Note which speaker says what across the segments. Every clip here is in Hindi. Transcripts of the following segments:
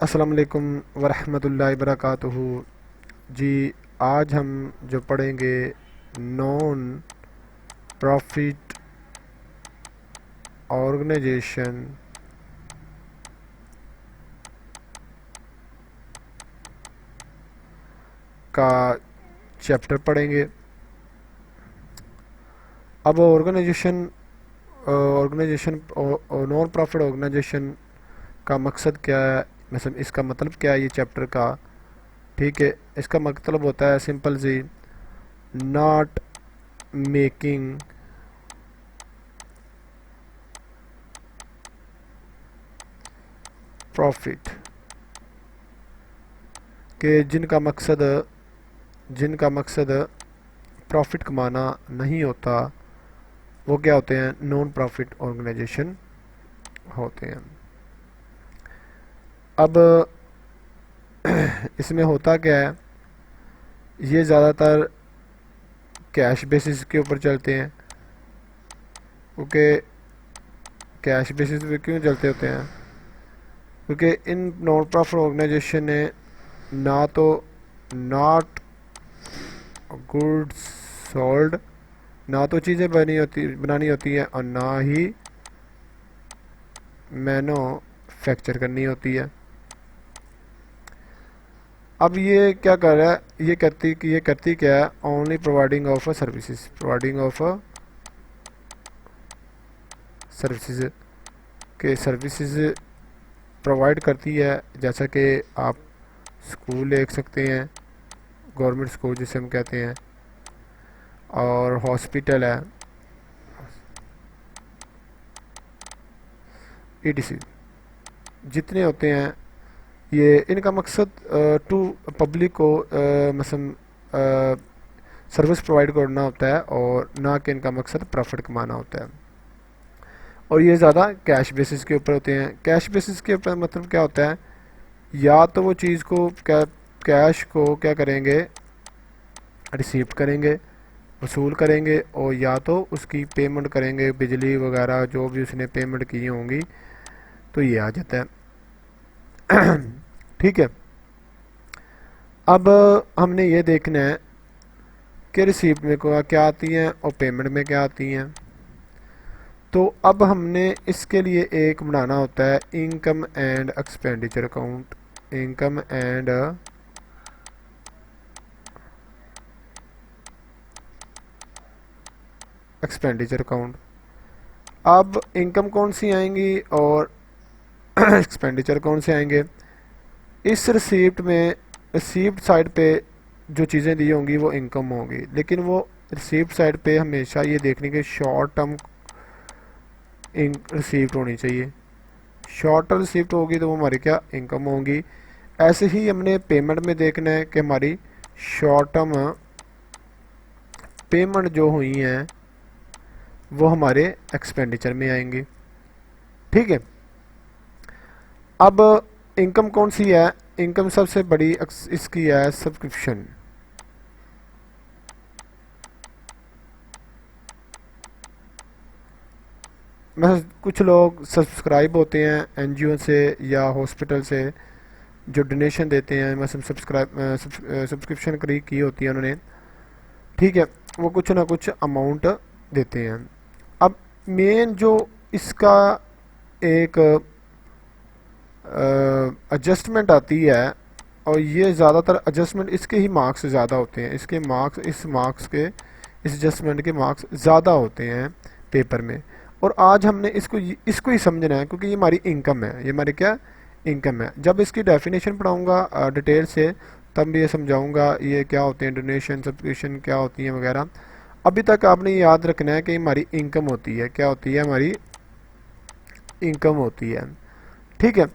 Speaker 1: अस्सलाम वालेकुम वरहमतुल्लाहि वबरकातुहू। जी, आज हम जो पढ़ेंगे नॉन प्रॉफिट ऑर्गेनाइजेशन का चैप्टर पढ़ेंगे। अब ऑर्गेनाइजेशन नॉन प्रॉफिट ऑर्गेनाइजेशन का मकसद क्या है, मतलब इसका मतलब क्या है ये चैप्टर का। ठीक है, इसका मतलब होता है सिंपल सी, नॉट मेकिंग प्रॉफिट, के जिनका मकसद प्रॉफिट कमाना नहीं होता, वो क्या होते हैं, नॉन प्रॉफिट ऑर्गेनाइजेशन होते हैं। अब इसमें होता क्या है, ये ज़्यादातर कैश बेसिस के ऊपर चलते हैं। क्योंकि कैश बेसिस पे क्यों चलते होते हैं, क्योंकि इन नॉन प्रॉफिट ऑर्गेनाइजेशन ने ना तो नॉट गुड्स सोल्ड, ना तो चीज़ें बनानी होती हैं, और ना ही मैन्युफैक्चर करनी होती है। अब ये क्या कर रहा है, ये करती क्या है, only providing of services, services के सर्विसेज प्रोवाइड करती है। जैसा कि आप स्कूल देख सकते हैं, गवर्नमेंट स्कूल जिसे हम कहते हैं, और हॉस्पिटल है, ईटीसी जितने होते हैं, ये इनका मकसद टू पब्लिक को मतलब सर्विस प्रोवाइड करना होता है, और ना कि इनका मकसद प्रॉफिट कमाना होता है। और ये ज़्यादा कैश बेसिस के ऊपर होते हैं। कैश बेसिस के ऊपर मतलब क्या होता है, या तो वो चीज़ को कैश को क्या करेंगे, रिसीव करेंगे, वसूल करेंगे, और या तो उसकी पेमेंट करेंगे, बिजली वगैरह जो भी उसने पेमेंट की होंगी, तो ये आ जाता है। ठीक है, अब हमने ये देखना है कि रिसीप्ट में क्या आती हैं और पेमेंट में क्या आती हैं। तो अब हमने इसके लिए एक बनाना होता है income and expenditure account, income and expenditure account. अब इनकम कौन सी आएंगी और एक्सपेंडिचर कौन से आएंगे। इस रिसीप्ट में, रिसीप्ट साइड पे जो चीज़ें दी होंगी वो इनकम होंगी, लेकिन वो रिसीप्ट साइड पे हमेशा ये देखने के शॉर्ट टर्म रिसीप्ट होनी चाहिए। शॉर्ट टर्म रिसीप्ट होगी तो वो हमारी क्या, इनकम होंगी। ऐसे ही हमने पेमेंट में देखना है कि हमारी शॉर्ट टर्म पेमेंट जो हुई हैं वो हमारे एक्सपेंडिचर में आएंगी। ठीक है, अब इनकम कौन सी है, इनकम सबसे बड़ी इसकी है सब्सक्रिप्शन। मैं कुछ लोग सब्सक्राइब होते हैं एनजीओ से या हॉस्पिटल से, जो डोनेशन देते हैं, मतलब सब्सक्रिप्शन की होती है उन्होंने। ठीक है, वो कुछ ना कुछ अमाउंट देते हैं। अब मेन जो इसका एक एडजस्टमेंट आती है, और ये ज़्यादातर एडजस्टमेंट इसके ही मार्क्स ज़्यादा होते हैं, इसके मार्क्स इस एडजस्टमेंट के मार्क्स ज़्यादा होते हैं पेपर में। और आज हमने इसको ही समझना है, क्योंकि ये हमारी इनकम है, ये हमारी क्या, इनकम है। जब इसकी डेफिनेशन पढ़ाऊँगा डिटेल से, तब भी ये समझाऊँगा ये क्या होते हैं, डोनेशन सब्सक्रिप्शन क्या होती हैं वगैरह। अभी तक आपने याद रखना है कि हमारी इनकम होती है, क्या होती है, हमारी इनकम होती है। ठीक है,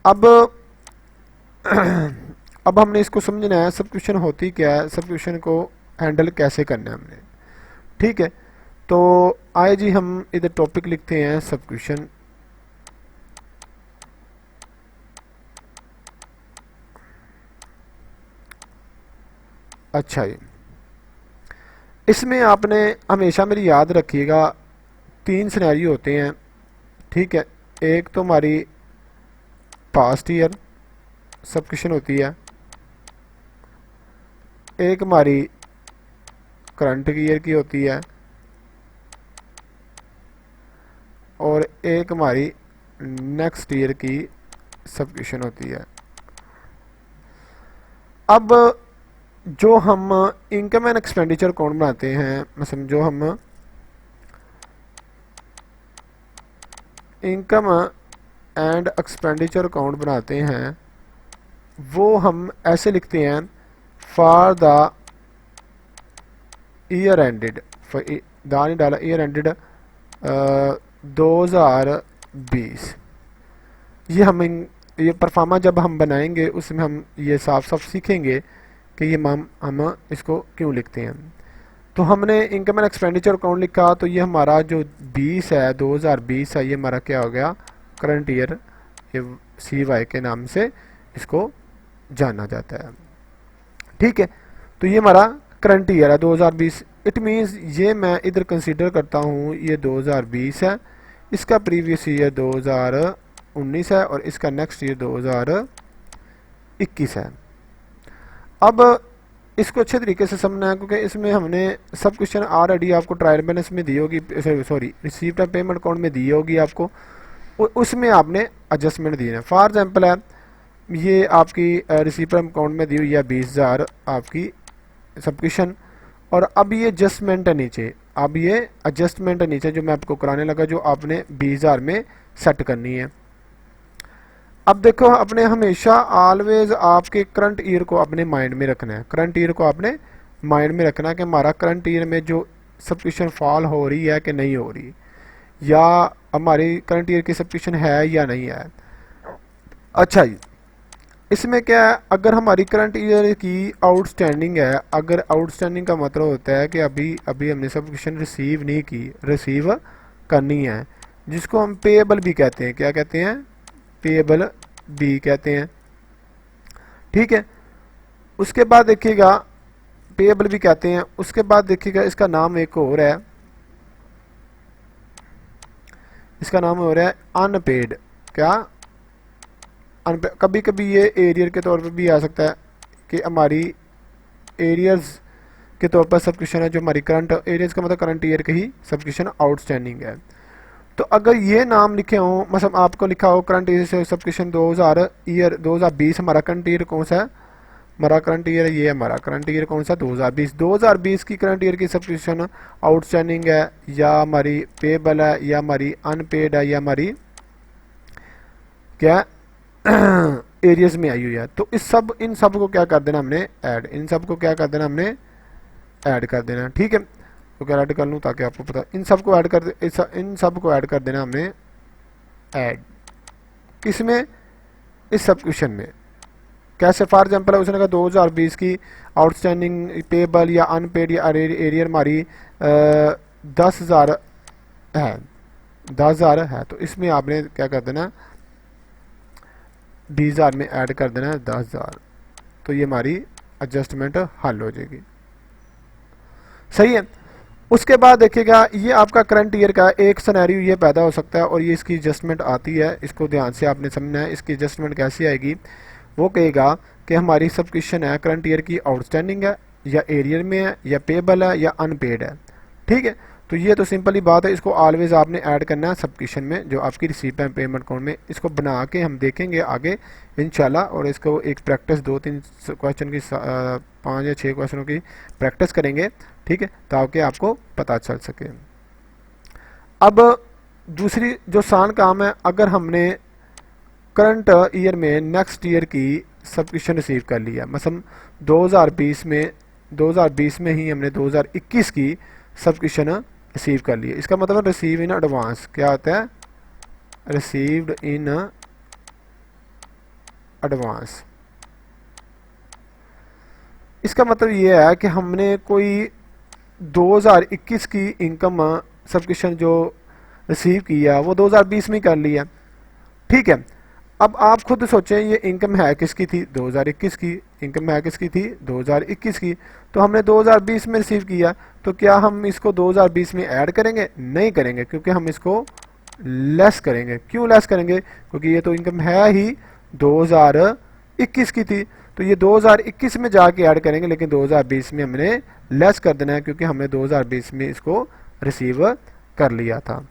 Speaker 1: अब अब हमने इसको समझना है सब्सक्रिप्शन होती क्या है, सब्सक्रिप्शन को हैंडल कैसे करना है हमने। ठीक है, तो आए जी हम इधर टॉपिक लिखते हैं सब्सक्रिप्शन। अच्छा जी, इसमें आपने हमेशा मेरी याद रखिएगा, 3 सिनेरियो होते हैं। ठीक है, एक तो हमारी पास्ट ईयर सब्सक्रिप्शन होती है, एक हमारी करंट ईयर की होती है, और एक हमारी नेक्स्ट ईयर की सब्सक्रिप्शन होती है। अब जो हम इनकम एंड एक्सपेंडिचर अकाउंट बनाते हैं, मतलब जो हम इनकम एंड एक्सपेंडिचर अकाउंट बनाते हैं वो हम ऐसे लिखते हैं, फॉर द ईयर एंडेड, दानी डाला ईयर एंडेड 2020। ये हम ये परफार्मा जब हम बनाएंगे उसमें हम ये साफ साफ सीखेंगे कि ये हम इसको क्यों लिखते हैं। तो हमने इनकम एंड एक्सपेंडिचर अकाउंट लिखा, तो ये हमारा जो 20 है 2020 है, ये हमारा क्या हो गया, करंट ईयर, ये CY के नाम से इसको जाना जाता है। ठीक है, तो ये हमारा करंट ईयर है 2020। इट मीन्स ये मैं इधर कंसीडर करता हूँ ये 2020 है, इसका प्रीवियस ईयर 2019 है, और इसका नेक्स्ट ईयर 2021 है। अब इसको अच्छे तरीके से समझना है, क्योंकि इसमें हमने सब क्वेश्चन ऑलरेडी आपको ट्रायल बैलेंस में दी होगी, सॉरी रिसीव्ड पेमेंट अकाउंट में दी होगी आपको, उसमें आपने एडजस्टमेंट दिए हैं। फॉर एग्जांपल है ये आपकी रिसीव्ड अकाउंट में दी हुई है 20,000 आपकी सब्सक्रिप्शन, और अब ये एडजस्टमेंट है नीचे, अब ये एडजस्टमेंट है नीचे जो मैं आपको कराने लगा, जो आपने 20,000 में सेट करनी है। अब देखो, अपने हमेशा ऑलवेज आपके करंट ईयर को अपने माइंड में रखना है, करंट ईयर को आपने माइंड में रखना है कि हमारा करंट ईयर में जो सब्सक्रिप्शन फॉल हो रही है कि नहीं हो रही, या हमारी करंट ईयर की सब्सक्रिप्शन है या नहीं है। अच्छा जी, इसमें क्या है, अगर हमारी करंट ईयर की आउटस्टैंडिंग है, अगर आउटस्टैंडिंग का मतलब होता है कि अभी हमने सब्सक्रिप्शन रिसीव नहीं की, रिसीव करनी है, जिसको हम पेएबल भी कहते हैं। क्या कहते हैं? पेएबल भी कहते हैं। ठीक है, उसके बाद देखिएगा, पेएबल भी कहते हैं, उसके बाद देखिएगा इसका नाम एक और है, इसका नाम हो रहा है अनपेड। क्या? कभी कभी ये एरियर के तौर पर भी आ सकता है कि हमारी एरियर्स के तौर पर सब्सक्रिप्शन है, जो हमारी करंट एरियर्स का मतलब करंट ईयर की ही सब्सक्रिप्शन आउटस्टैंडिंग है। तो अगर ये नाम लिखे हों, मतलब आपको लिखा हो करंट ईयर से सब्सक्रिप्शन 2020, हमारा करंट ईयर कौन सा है, हमारा करंट ईयर ये हमारा करंट ईयर कौन सा 2020 की करंट ईयर की सब्सक्रिप्शन आउटस्टैंडिंग है, या हमारी पेएबल है, या हमारी अनपेड है, या हमारी क्या एरियर्स में आई हुई है। तो इन सब को क्या कर देना हमने, ऐड, इन सब को क्या कर देना हमने, ऐड कर देना। ठीक है, तो क्या ऐड कर लूँ ताकि आपको पता, इन सब को ऐड कर देना हमने ऐड, किसमें, इस सब्सक्रिप्शन में। कैसे? फॉर एग्जांपल उसने कहा 2020 की आउटस्टैंडिंग पेएबल या अनपेड या एरियर हमारी 10,000 है, 10,000 है, तो इसमें आपने क्या कर देना, 20,000 में ऐड कर देना है 10,000, तो ये हमारी एडजस्टमेंट हल हो जाएगी। सही है। उसके बाद देखिएगा, ये आपका करंट ईयर का एक सिनेरियो ये पैदा हो सकता है, और ये इसकी एडजस्टमेंट आती है, इसको ध्यान से आपने समझना है। इसकी एडजस्टमेंट कैसी आएगी, वो कहेगा कि हमारी सब्सक्रिप्शन है करंट ईयर की आउटस्टैंडिंग है, या एरियर में है, या पेएबल है, या अनपेड है। ठीक है, तो ये तो सिंपल ही बात है, इसको ऑलवेज आपने ऐड करना है सब्सक्रिप्शन में, जो आपकी रिसीव एंड पेमेंट अकाउंट में। इसको बना के हम देखेंगे आगे इंशाल्लाह, और इसको एक प्रैक्टिस 2-3 क्वेश्चन की 5 या 6 क्वेश्चनों की प्रैक्टिस करेंगे। ठीक है, ताकि आपको पता चल सके। अब दूसरी जो आसान काम है, अगर हमने करंट ईयर में नेक्स्ट ईयर की सब्सक्रिप्शन रिसीव कर लिया, मतलब 2020 में ही हमने 2021 की सब्सक्रिप्शन रिसीव कर लिए, इसका मतलब रिसीव इन एडवांस। क्या होता है? Received in advance. इसका मतलब ये है कि हमने कोई 2021 की इनकम सब्सक्रिप्शन जो रिसीव किया वो 2020 में कर लिया। ठीक है, अब आप खुद सोचें, ये इनकम है किसकी थी, 2021 की। इनकम है किसकी थी, 2021 की। तो हमने 2020 में रिसीव किया, तो क्या हम इसको 2020 में ऐड करेंगे? नहीं करेंगे, क्योंकि हम इसको लेस करेंगे। क्यों लेस करेंगे? क्योंकि ये तो इनकम है ही 2021 की थी, तो ये 2021 में जाके ऐड करेंगे, लेकिन 2020 में हमने लेस कर देना है क्योंकि हमने 2020 में इसको रिसीव कर लिया था।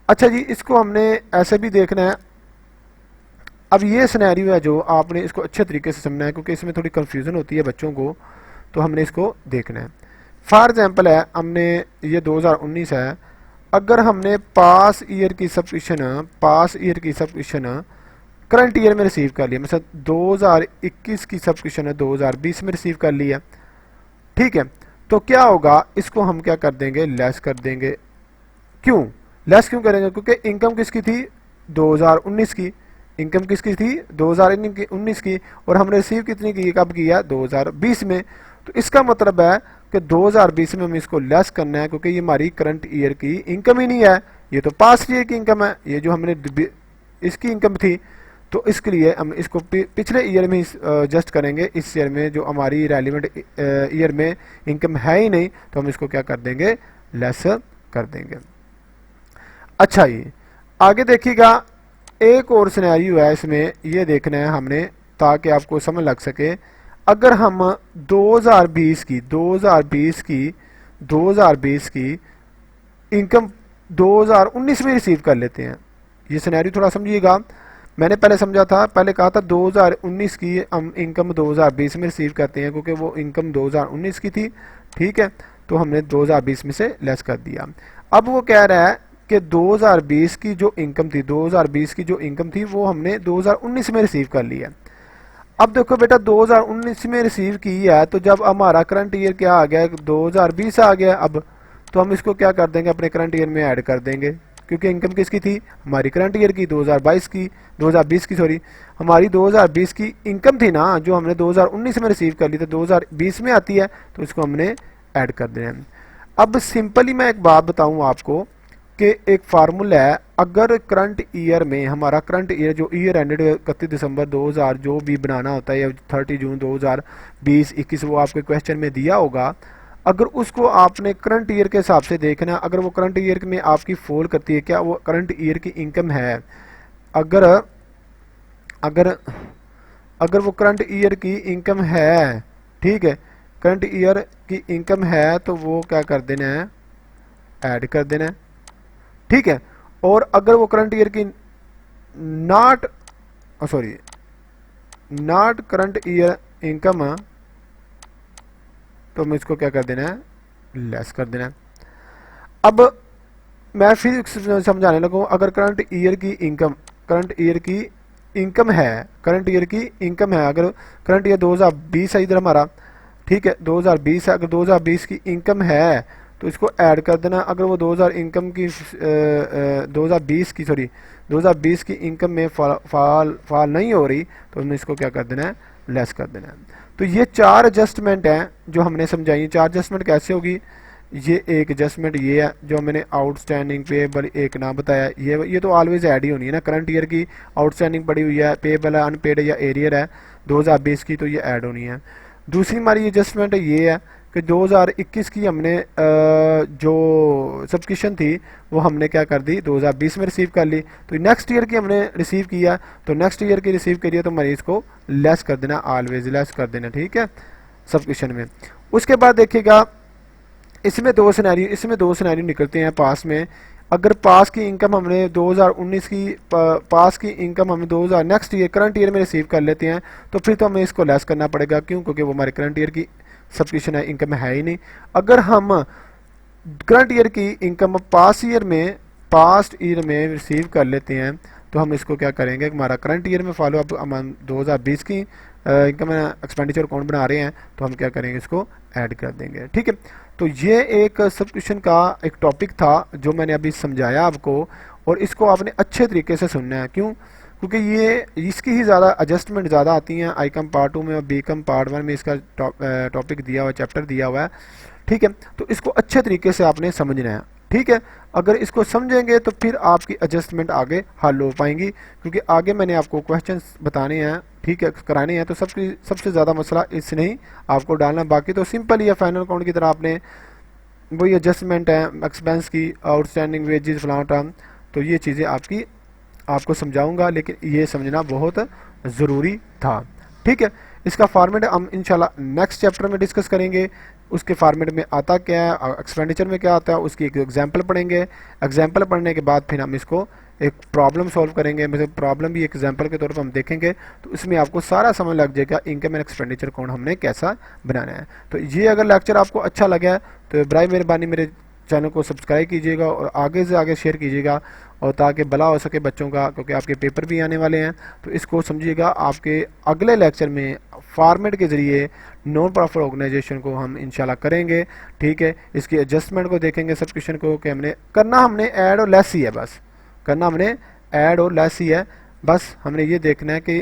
Speaker 1: अच्छा जी, इसको हमने ऐसे भी देखना है। अब ये सिनेरियो है जो आपने इसको अच्छे तरीके से समझना है क्योंकि इसमें थोड़ी कंफ्यूजन होती है बच्चों को, तो हमने इसको देखना है। फॉर एग्जांपल है, हमने ये 2019 है, अगर हमने पास ईयर की सब्सक्रिप्शन करंट ईयर में रिसीव कर लिया, मतलब 2021 की सब्सक्रिप्शन है 2020 में रिसीव कर लिया, ठीक है, तो क्या होगा, इसको हम क्या कर देंगे, लेस कर देंगे। क्यों लेस क्यों करेंगे, क्योंकि इनकम किसकी थी, 2019 की, इनकम किसकी थी, 2019 की, और हमने रिसीव कितनी की, कब किया, 2020 में। तो इसका मतलब है कि 2020 में हम इसको लेस करना है क्योंकि ये हमारी करंट ईयर की इनकम ही नहीं है, ये तो पास्ट ईयर की इनकम है, ये जो हमने इसकी इनकम थी। तो इसके लिए हम इसको पिछले ईयर में एडजस्ट करेंगे, इस ईयर में जो हमारी रेलिवेंट ईयर में इनकम है ही नहीं, तो हम इसको क्या कर देंगे, लेस कर देंगे। अच्छा, ये आगे देखिएगा, एक और सिनेरियो है इसमें, ये देखना है हमने ताकि आपको समझ लग सके। अगर हम 2020 की इनकम 2019 में रिसीव कर लेते हैं, ये सिनेरियो थोड़ा समझिएगा। मैंने पहले समझा था, पहले कहा था 2019 की हम इनकम 2020 में रिसीव करते हैं क्योंकि वो इनकम 2019 की थी, ठीक है, तो हमने 2020 में से लेस कर दिया। अब वो कह रहा है कि 2020 की जो इनकम थी, 2020 की जो इनकम थी वो हमने 2019 में रिसीव कर लिया। अब देखो बेटा, 2019 में रिसीव की है, तो जब हमारा करंट ईयर क्या आ गया, 2020 आ गया, अब तो हम इसको क्या कर देंगे, अपने करंट ईयर में ऐड कर देंगे क्योंकि इनकम किसकी थी, हमारी करंट ईयर की, 2020 की सॉरी, हमारी 2020 की इनकम थी ना जो हमने 2019 में रिसीव कर ली, तो 2020 में आती है, तो इसको हमने ऐड कर देना है। अब सिंपली मैं एक बात बताऊं आपको कि एक फार्मूला है, अगर करंट ईयर में हमारा करंट ईयर जो ईयर एंडेड 31 दिसंबर 2000 जो भी बनाना होता है, या 30 जून 2020-21 वो आपके क्वेश्चन में दिया होगा, अगर उसको आपने करंट ईयर के हिसाब से देखना, अगर वो करंट ईयर में आपकी फॉल करती है, क्या वो करंट ईयर की इनकम है, अगर अगर अगर वो करंट ईयर की इनकम है, ठीक है, करंट ईयर की इनकम है, तो वो क्या कर देना है, ऐड कर देना है, ठीक है। और अगर वो करंट ईयर की नॉट करंट ईयर इनकम, तो मैं इसको क्या कर देना है, लेस कर देना है। अब मैं फिर समझाने लगूँ, अगर करंट ईयर की इनकम है, अगर करंट ईयर 2020 है इधर हमारा, ठीक है, 2020 है, अगर 2020 की इनकम है तो इसको ऐड कर देना। अगर वो 2020 की इनकम में फॉल नहीं हो रही, तो हमने इसको क्या कर देना है, लेस कर देना है। तो ये 4 एडजस्टमेंट हैं जो हमने समझाई। 4 एडजस्टमेंट कैसे होगी, ये एक एडजस्टमेंट ये है जो मैंने आउटस्टैंडिंग पेएबल एक ना बताया, ये तो ऑलवेज ऐड ही होनी है ना, करंट ईयर की आउटस्टैंडिंग पड़ी हुई है, पेएबल है, अनपेड या एरियर है 2020 की, तो ये ऐड होनी है। दूसरी हमारी एडजस्टमेंट ये है कि 2021 की हमने जो सब्सक्रिप्शन थी वो हमने क्या कर दी, 2020 में रिसीव कर ली, तो नेक्स्ट ईयर की हमने रिसीव किया, तो नेक्स्ट ईयर की रिसीव करिए तो हमारे इसको लेस कर देना, ऑलवेज लेस कर देना, ठीक है, सब्सक्रिप्शन में। उसके बाद देखिएगा, इसमें दो सिनेरियो निकलते हैं पास में। अगर पास की इनकम हमने 2019 की पास की इनकम हमने 2000 नेक्स्ट ईयर करंट ईयर में रिसीव कर लेते हैं, तो फिर तो हमें इसको लेस करना पड़ेगा। क्यों, क्योंकि वो हमारे करंट ईयर की सब्सक्रिप्शन है, इनकम है ही नहीं। अगर हम करंट ईयर की इनकम पास्ट ईयर में रिसीव कर लेते हैं, तो हम इसको क्या करेंगे, हमारा करंट ईयर में फॉलो अप हम 2020 की इनकम एक्सपेंडिचर अकाउंट बना रहे हैं, तो हम क्या करेंगे, इसको ऐड कर देंगे, ठीक है। तो ये एक सब्सक्रिप्शन का एक टॉपिक था जो मैंने अभी समझाया आपको, और इसको आपने अच्छे तरीके से सुनना है। क्यों, क्योंकि इसकी ही ज़्यादा एडजस्टमेंट ज़्यादा आती हैं। आई कम पार्ट 2 में और बी कम पार्ट 1 में इसका टॉपिक दिया हुआ है, चैप्टर दिया हुआ है, ठीक है। तो इसको अच्छे तरीके से आपने समझना है, ठीक है। अगर इसको समझेंगे तो फिर आपकी एडजस्टमेंट आगे हल हो पाएंगी, क्योंकि आगे मैंने आपको क्वेश्चंस बताने हैं, ठीक है, कराने हैं, तो सबसे ज़्यादा मसला इससे नहीं आपको डालना, बाकी तो सिंपल ही है। फाइनल अकाउंट की तरह आपने वही एडजस्टमेंट है, एक्सपेंस की, आउटस्टैंडिंग वेजेस फलाना टर्म, तो ये चीज़ें आपकी आपको समझाऊंगा, लेकिन ये समझना बहुत ज़रूरी था। ठीक है, इसका फॉर्मेट हम इंशाल्लाह नेक्स्ट चैप्टर में डिस्कस करेंगे। उसके फॉर्मेट में आता क्या है, एक्सपेंडिचर में क्या आता है, उसकी एक एग्जांपल पढ़ेंगे। एग्जांपल पढ़ने के बाद फिर हम इसको एक प्रॉब्लम सॉल्व करेंगे, मतलब प्रॉब्लम भी एग्जांपल के तौर पर हम देखेंगे, तो इसमें आपको सारा समझ लग जाएगा इनकम एंड एक्सपेंडिचर अकाउंट हमने कैसा बनाना है। तो ये अगर लेक्चर आपको अच्छा लगा है तो बराए मेहरबानी मेरे चैनल को सब्सक्राइब कीजिएगा और आगे से आगे शेयर कीजिएगा, और ताकि भला हो सके बच्चों का, क्योंकि आपके पेपर भी आने वाले हैं। तो इसको समझिएगा, आपके अगले लेक्चर में फॉर्मेट के ज़रिए नॉन प्रॉफिट ऑर्गेनाइजेशन को हम इंशाल्लाह करेंगे। ठीक है, इसकी एडजस्टमेंट को देखेंगे, सब्सक्रिप्शन को, कि हमने ऐड और लेस ही है, बस करना हमने ऐड और लेस ही है। बस हमने ये देखना है कि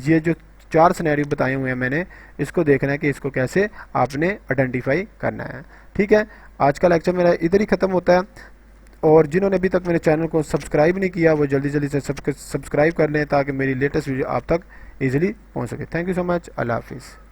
Speaker 1: ये जो 4 सिनेरियो बताए हुए हैं मैंने, इसको देखना है कि इसको कैसे आपने आइडेंटिफाई करना है। ठीक है, आज का लेक्चर मेरा इधर ही ख़त्म होता है, और जिन्होंने अभी तक मेरे चैनल को सब्सक्राइब नहीं किया वो जल्दी जल्दी से सब्सक्राइब कर लें, ताकि मेरी लेटेस्ट वीडियो आप तक ईजिली पहुँच सके। थैंक यू सो मच, अल्लाह हाफिज़।